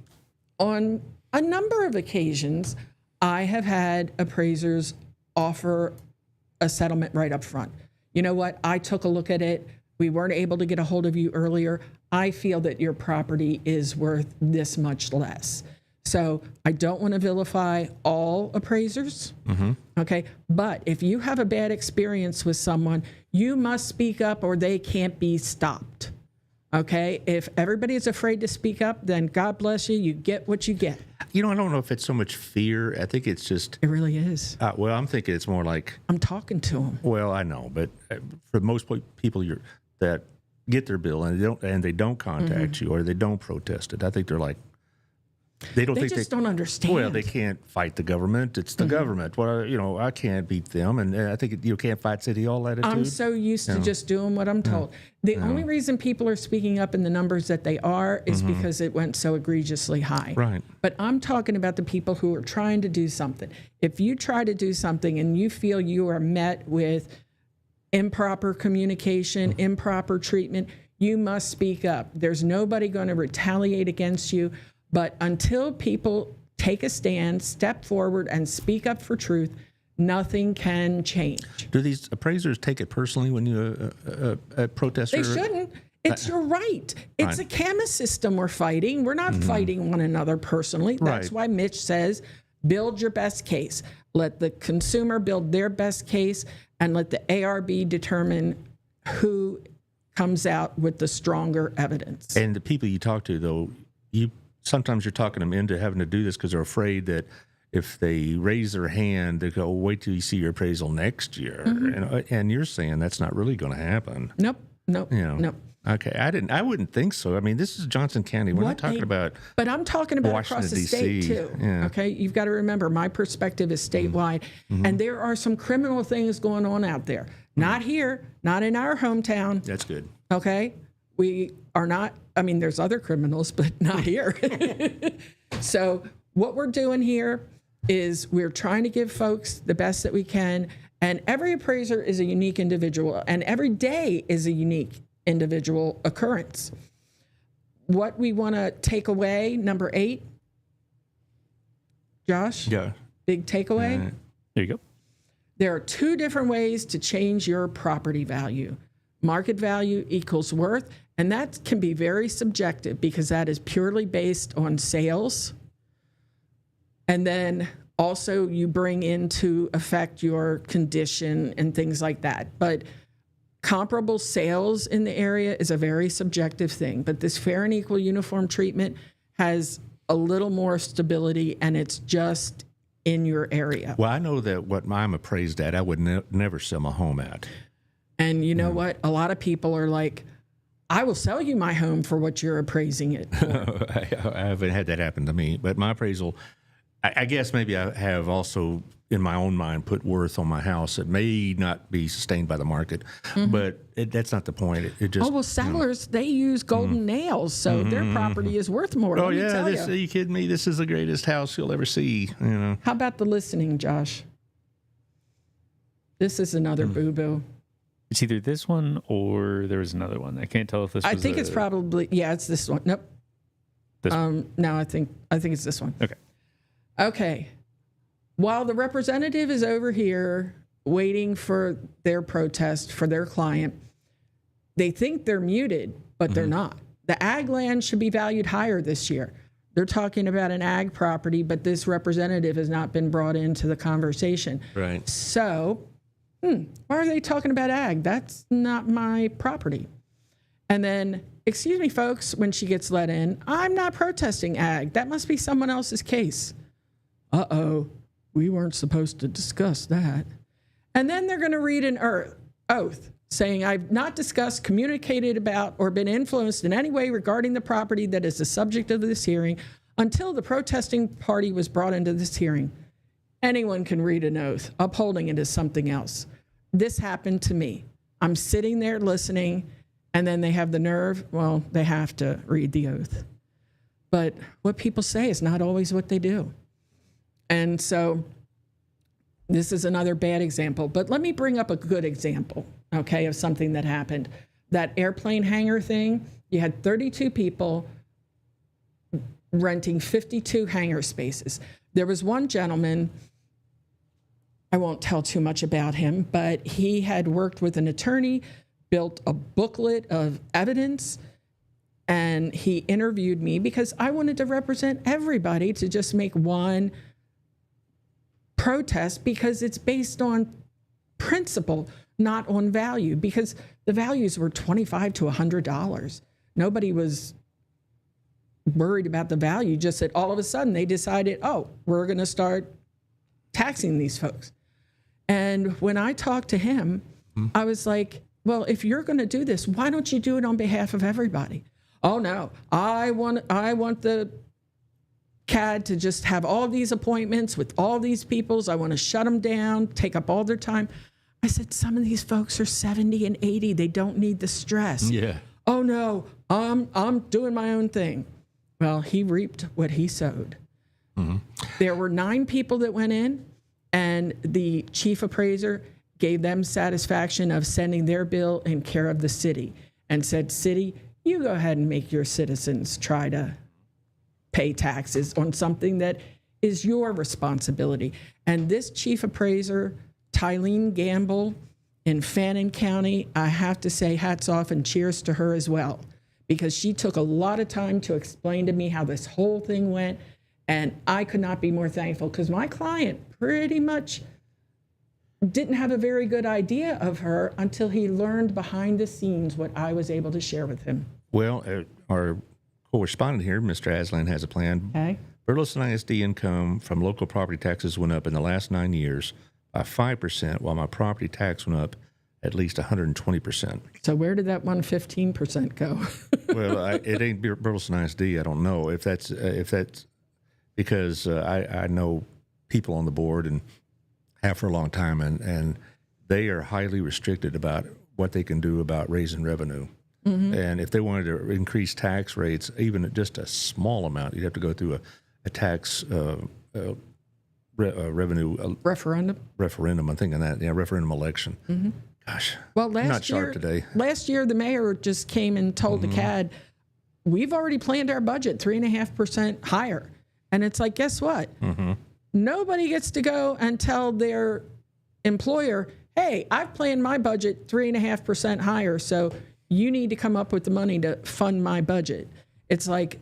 on a number of occasions, I have had appraisers offer a settlement right up front. You know what? I took a look at it. We weren't able to get a hold of you earlier. I feel that your property is worth this much less. So I don't want to vilify all appraisers. Okay. But if you have a bad experience with someone, you must speak up or they can't be stopped. Okay. If everybody is afraid to speak up, then God bless you. You get what you get. I don't know if it's so much fear. I think it's just. It really is. I'm thinking it's more like. I'm talking to them. Well, I know, but for most people that get their bill and they don't contact you or they don't protest it, I think they're like, they just don't understand. Well, they can't fight the government. It's the government. Well, I can't beat them. And I think you can't fight City Hall attitude. I'm so used to just doing what I'm told. The only reason people are speaking up in the numbers that they are is because it went so egregiously high. Right. But I'm talking about the people who are trying to do something. If you try to do something and you feel you are met with improper communication, improper treatment, you must speak up. There's nobody going to retaliate against you. But until people take a stand, step forward, and speak up for truth, nothing can change. Do these appraisers take it personally when you protest? They shouldn't. It's your right. It's a camas system we're fighting. We're not fighting one another personally. That's why Mitch says, build your best case. Let the consumer build their best case, and let the ARB determine who comes out with the stronger evidence. And the people you talk to, though, sometimes you're talking them into having to do this because they're afraid that if they raise their hand, they go, wait till you see your appraisal next year. And you're saying that's not really going to happen. Nope. Okay, I wouldn't think so. I mean, this is Johnson County. We're not talking about But I'm talking about Washington, across the state, D.C. too. Yeah. Okay, you've got to remember, my perspective is statewide. And there are some criminal things going on out there. Not here, not in our hometown. That's good. Okay? We are not, I mean, there's other criminals, but not here. So what we're doing here is we're trying to give folks the best that we can. And every appraiser is a unique individual, and every day is a unique individual occurrence. What we want to take away, number 8, Josh? Yeah. Big takeaway? There you go. There are 2 different ways to change your property value. Market value equals worth, and that can be very subjective because that is purely based on sales. And then also you bring into effect your condition and things like that. But comparable sales in the area is a very subjective thing. But this fair and equal uniform treatment has a little more stability, and it's just in your area. Well, I know that what I'm appraised at, I would never sell my home at. And you know what? A lot of people are like, I will sell you my home for what you're appraising it for. I haven't had that happen to me, but my appraisal, I guess maybe I have also in my own mind put worth on my house that may not be sustained by the market, but that's not the point. It just, sellers, they use golden nails, so their property is worth more. Oh, Let me yeah, tell are you kidding me? This is the greatest house you'll ever see. How about the listening, Josh? This is another boo-boo. It's either this one or there was another one. I can't tell if this was I think it's probably, it's this one. Nope. This No, I think it's this one. Okay. Okay. While the representative is over here waiting for their protest for their client, they think they're muted, but they're not. The ag land should be valued higher this year. They're talking about an ag property, but this representative has not been brought into the conversation. Right. So, why are they talking about ag? That's not my property. And then, excuse me, folks, when she gets let in, I'm not protesting ag. That must be someone else's case. Uh-oh, we weren't supposed to discuss that. And then they're going to read an oath saying, I've not discussed, communicated about, or been influenced in any way regarding the property that is the subject of this hearing until the protesting party was brought into this hearing. Anyone can read an oath. Upholding it is something else. This happened to me. I'm sitting there listening, and then they have the nerve. Well, they have to read the oath. But what people say is not always what they do. And so this is another bad example. But let me bring up a good example, okay, of something that happened. That airplane hangar thing, you had 32 people renting 52 hangar spaces. There was one gentleman, I won't tell too much about him, but he had worked with an attorney, built a booklet of evidence, and he interviewed me because I wanted to represent everybody to just make one protest because it's based on principle, not on value, because the values were $25 to $100. Nobody was worried about the value, just that all of a sudden they decided, oh, we're going to start taxing these folks. And when I talked to him, I was like, well, if you're going to do this, why don't you do it on behalf of everybody? Oh no, I want the CAD to just have all these appointments with all these peoples. I want to shut them down, take up all their time. I said, some of these folks are 70 and 80. They don't need the stress. Yeah. Oh no, I'm doing my own thing. Well, he reaped what he sowed. Mm-hmm. There were 9 people that went in, and the chief appraiser gave them satisfaction of sending their bill in care of the city and said, city, you go ahead and make your citizens try to pay taxes on something that is your responsibility. And this chief appraiser, Tylene Gamble in Fannin County, I have to say hats off and cheers to her as well, because she took a lot of time to explain to me how this whole thing went. And I could not be more thankful, because my client pretty much didn't have a very good idea of her until he learned behind the scenes what I was able to share with him. Well, our correspondent here, Mr. Aslan, has a plan. Okay. Burleson ISD income from local property taxes went up in the last 9 years by 5%, while my property tax went up at least 120%. So where did that 115% go? Well, it ain't Burleson ISD. I don't know if that's because I know people on the board and have for a long time, and they are highly restricted about what they can do about raising revenue. Mm-hmm. And if they wanted to increase tax rates, even at just a small amount, you'd have to go through a tax revenue referendum. I'm thinking that, referendum election. Mm-hmm. Gosh, well, I'm not sharp today. Last year, the mayor just came and told the CAD, we've already planned our budget 3.5% higher. And it's like, guess what? Mm-hmm. Nobody gets to go and tell their employer, hey, I've planned my budget 3.5% higher, so you need to come up with the money to fund my budget. It's like,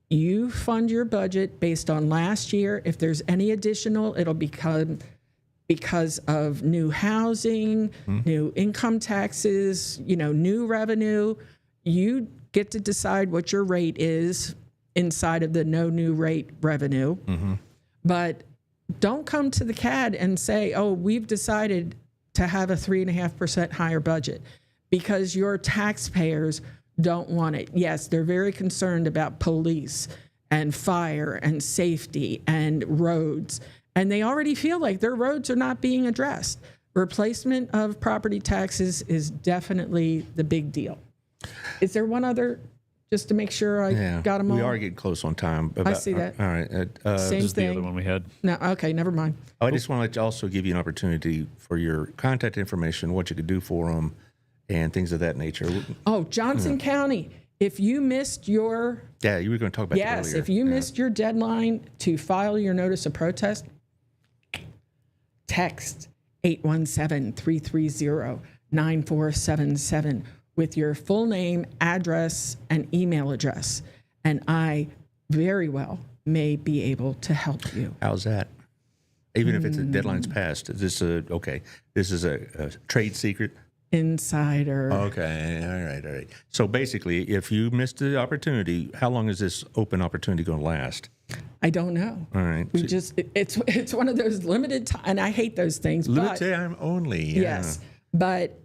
you fund your budget based on last year. If there's any additional, it'll become because of new housing, new income taxes, new revenue. You get to decide what your rate is inside of the no new rate revenue. Mm-hmm. But don't come to the CAD and say, oh, we've decided to have a 3.5% higher budget, because your taxpayers don't want it. Yes, they're very concerned about police and fire and safety and roads, and they already feel like their roads are not being addressed. Replacement of property taxes is definitely the big deal. Is there one other, just to make sure I got them all? We are getting close on time. I see that. All right. Same This is thing. the other one we had. No, okay, never mind. I just want to also give you an opportunity for your contact information, what you could do for them, and things of that nature. Oh, Johnson County, if you missed your... Yeah, you were going to talk about that earlier. Yes, if you missed your deadline to file your notice of protest, text 817-330-9477 with your full name, address, and email address, and I very well may be able to help you. How's that? Even if it's a deadline's passed, is this this is a trade secret? Insider. Okay, all right. So basically, if you missed the opportunity, how long is this open opportunity going to last? I don't know. All right. We it's one of those limited time, and I hate those things. Limited time only. Yeah. Yes, but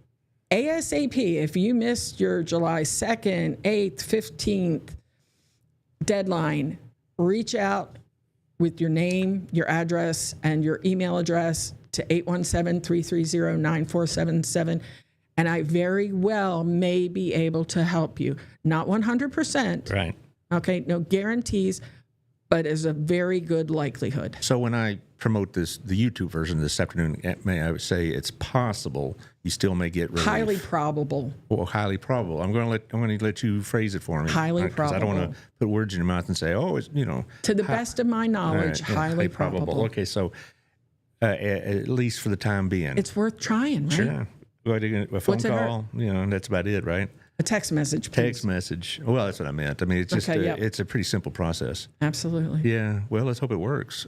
ASAP, if you missed your July 2nd, 8th, 15th deadline, reach out with your name, your address, and your email address to 817-330-9477. And I very well may be able to help you. Not 100%. Right. Okay, no guarantees, but is a very good likelihood. So when I promote the YouTube version this afternoon, may I say it's possible you still may get relief? Highly probable. Well, highly probable. I'm going to let you phrase it for me. Highly probable. I don't want to put words in your mouth and say, oh, it's To the best of my knowledge, highly probable. Okay, so at least for the time being, it's worth trying, right? Sure. Go ahead, a phone call. That's about it, right? A text message, please. Text message. Well, that's what I meant. I mean, it's just it's a pretty simple process. Absolutely. Yeah. Well, let's hope it works.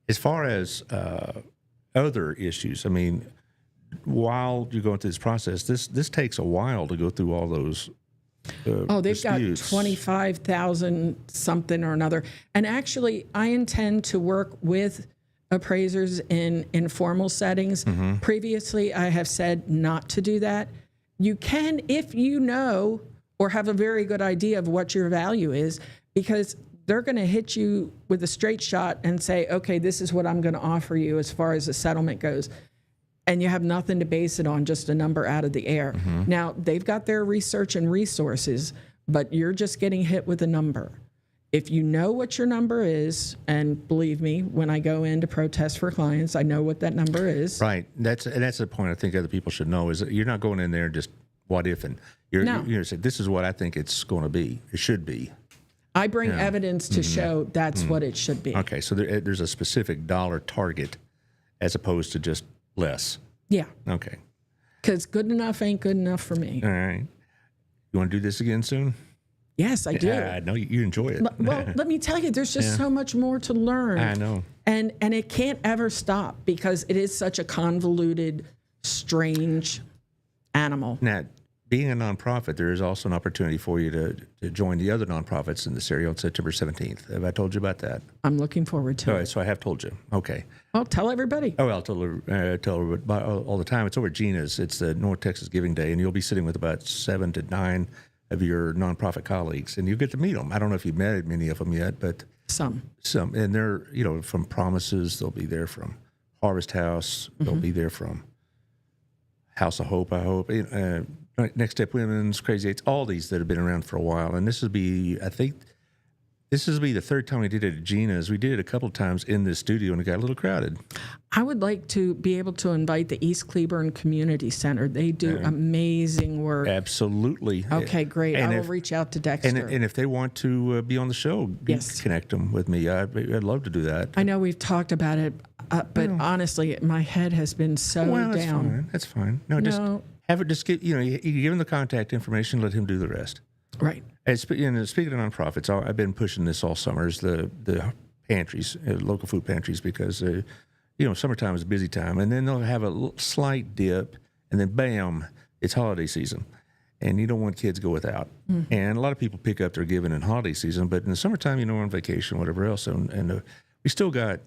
As far as other issues, I mean, while you're going through this process, this takes a while to go through all those. They've disputes. got 25,000 something or another. And actually, I intend to work with appraisers in informal settings. Mm-hmm. Previously, I have said not to do that. you can if you know or have a very good idea of what your value is, because they're going to hit you with a straight shot and say, okay, this is what I'm going to offer you as far as the settlement goes. And you have nothing to base it on, just a number out of the air. Now, they've got their research and resources, but you're just getting hit with a number. If you know what your number is, and believe me, when I go in to protest for clients, I know what that number is. Right. That's the point I think other people should know, is that you're not going in there just what if, and you're saying, this is what I think it's going to be. It should be. I bring evidence to show that's what it should be. Okay. So there's a specific dollar target as opposed to just less. Yeah. Okay. Because good enough ain't good enough for me. All right. You want to do this again soon? Yes, I do. Yeah, I know you enjoy it. Well, let me tell you, there's just so much more to learn. I know. And it can't ever stop because it is such a convoluted, strange animal. Now, being a nonprofit, there is also an opportunity for you to join the other nonprofits in this area on September 17th. Have I told you about that? I'm looking forward to All it. right, so I have told you. Okay. Well, tell everybody. Oh, I'll tell her all the time. It's over at Gina's. It's the North Texas Giving Day, and you'll be sitting with about 7 to 9 of your nonprofit colleagues, and you get to meet them. I don't know if you've met many of them yet, but Some. and they're from Promises. They'll be there from Harvest House. They'll be there from House of Hope. I hope Next Step Women's, Crazy Eights, all these that have been around for a while, and this will be, I think, this will be the third time we did it at Gina's. We did it a couple of times in this studio, and it got a little crowded. I would like to be able to invite the East Cleburne Community Center. They do amazing work. Absolutely. Okay, great. And I will reach out to Dexter. And if they want to be on the show, Yes. connect them with me. I'd love to do that. I know we've talked about it, but honestly, my head has been so Well, that's down. fine. That's fine. No, just No. have it. Just get you give him the contact information. Let him do the rest. Right. And speaking of nonprofits, I've been pushing this all summer. Is the pantries, local food pantries, because summertime is a busy time, and then they'll have a slight dip, and then bam, it's holiday season, and you don't want kids to go without. And a lot of people pick up their giving in holiday season, but in the summertime, we're on vacation, whatever else, and we still got.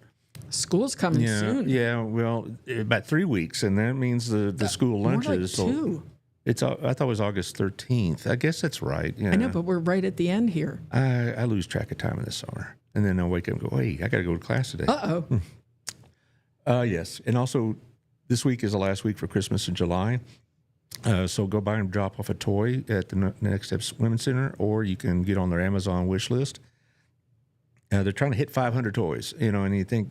School's coming soon. Yeah, well, about 3 weeks, and that means the school More lunches. like 2. I thought it was August 13th. I guess that's right. Yeah. I know, but we're right at the end here. I lose track of time in the summer, and then I'll wake up and go, hey, I got to go to class today. Uh-oh. Yes, and also this week is the last week for Christmas in July. So go by and drop off a toy at the Next Steps Women's Center, or you can get on their Amazon wish list. They're trying to hit 500 toys, and you think,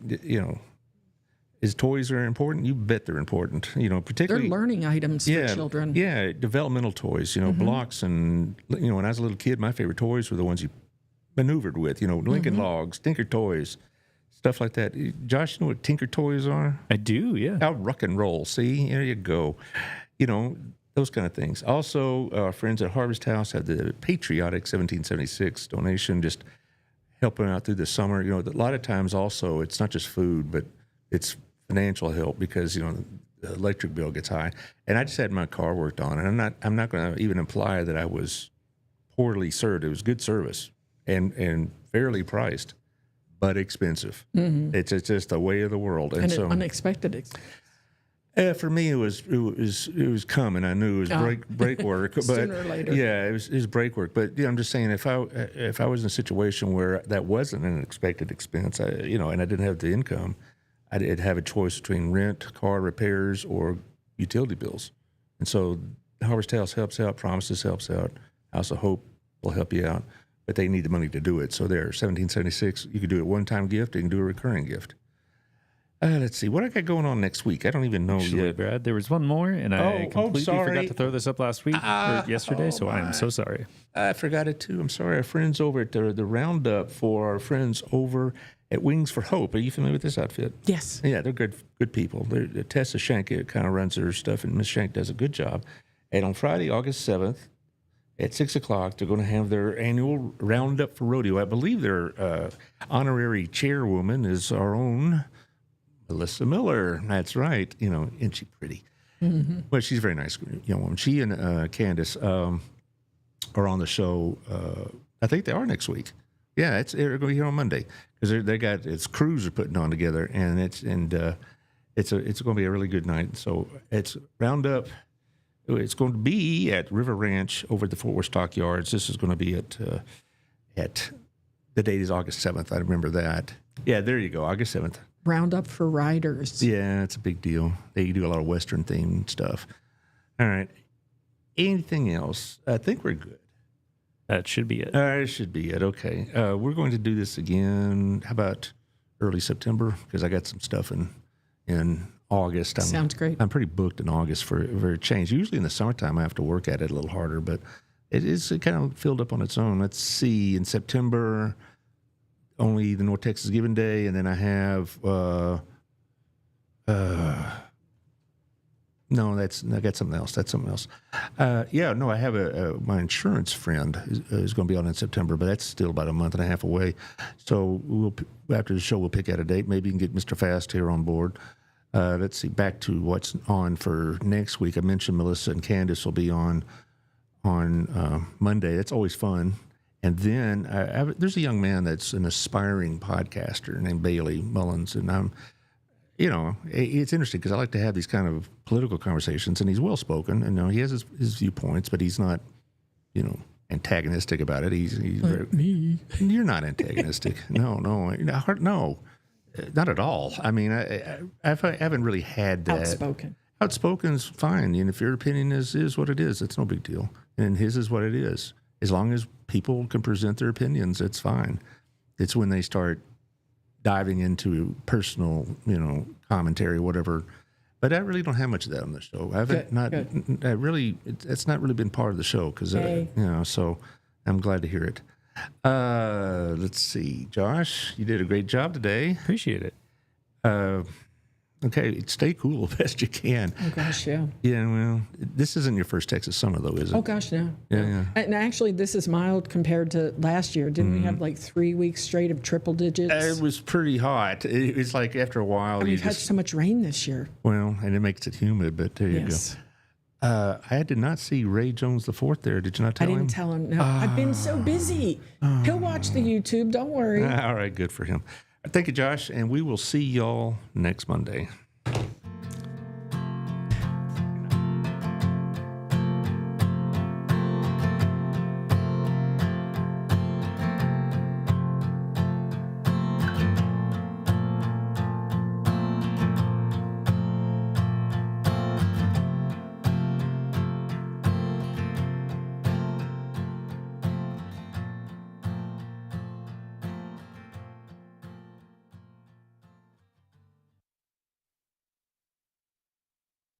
is toys are important? You bet they're important, They're particularly. learning items for children. Yeah, developmental toys, blocks. And, when I was a little kid, my favorite toys were the ones you maneuvered with, Lincoln Logs, Tinker Toys, stuff like that. Josh, you know what Tinker Toys are? I do, yeah. How rock and roll. See, there you go. Those kind of things. Also, our friends at Harvest House had the patriotic 1776 donation, just helping out through the summer. A lot of times also, it's not just food, but it's financial help because, the electric bill gets high. And I just had my car worked on, and I'm not going to even imply that I was poorly served. It was good service and fairly priced, but expensive. It's just the way of the world. And so unexpected. for me, it was coming. I knew it was break work, but Sooner or later. yeah, it was break work. But I'm just saying, if I was in a situation where that wasn't an expected expense, and I didn't have the income, I'd have a choice between rent, car repairs, or utility bills. And so Harvest House helps out, Promises helps out, House of Hope will help you out, but they need the money to do it. So there, 1776, you can do a one-time gift, you can do a recurring gift. Let's see, what I got going on next week? I don't even know Actually, yet. Brad, there was one more, and I completely sorry. forgot to throw this up last week or yesterday, so I am so sorry. I forgot it too. I'm sorry. Our friends over at the roundup for our friends over at Wings for Hope. Are you familiar with this outfit? Yes. Yeah, they're good people. Tessa Shank kind of runs their stuff, and Miss Shank does a good job. And on Friday, August 7th, at 6 o'clock, they're going to have their annual roundup for rodeo. I believe their honorary chairwoman is our own Melissa Miller. That's right. Isn't she pretty? Well, she's a very nice young woman. She and Candace are on the show. I think they are next week. Yeah, they're going to be here on Monday because it's cruise they're putting on together, and it's going to be a really good night. So it's roundup It's going to be at River Ranch over at the Fort Worth Stockyards. This is going to be at the date is August 7th. I remember that. Yeah, there you go, August 7th. Roundup for riders. Yeah, it's a big deal. They do a lot of Western themed stuff. All right. Anything else? I think we're good. That should be it. It should be it. Okay. We're going to do this again. How about early September? Because I got some stuff in August. Sounds great. I'm pretty booked in August for a change. Usually in the summertime, I have to work at it a little harder, but it kind of filled up on its own. Let's see. In September, only the North Texas Giving Day, and then I have no, I got something else. That's something else. I have my insurance friend is going to be on in September, but that's still about a month and a half away. So after the show, we'll pick out a date. Maybe you can get Mr. Fast here on board. Let's see, back to what's on for next week. I mentioned Melissa and Candace will be on Monday. That's always fun. And then there's a young man that's an aspiring podcaster named Bailey Mullins, and it's interesting because I like to have these kind of political conversations, and he's well-spoken, and he has his viewpoints, but he's not, antagonistic about it. He's me. You're not antagonistic. No, not at all. I mean, I haven't really had that. Outspoken. Outspoken's fine, and if your opinion is what it is, it's no big deal, and his is what it is. As long as people can present their opinions, it's fine. It's when they start diving into personal, commentary, whatever. But I really don't have much of that on the show. It's not really been part of the show because, so I'm glad to hear it. Let's see, Josh, you did a great job today. Appreciate it. Okay, stay cool as best you can. Oh, gosh, yeah. Yeah, well, this isn't your first Texas summer, though, is it? Oh, gosh, no. Yeah. And actually, this is mild compared to last year. Didn't we have like 3 weeks straight of triple digits? It was pretty hot. It's like after a while, we've had so much rain this year. Well, and it makes it humid, but there you go. I did not see Ray Jones IV there. Did you not tell him? I didn't tell him. No, I've been so busy. He'll watch the YouTube. Don't worry. All right, good for him. Thank you, Josh, and we will see y'all next Monday.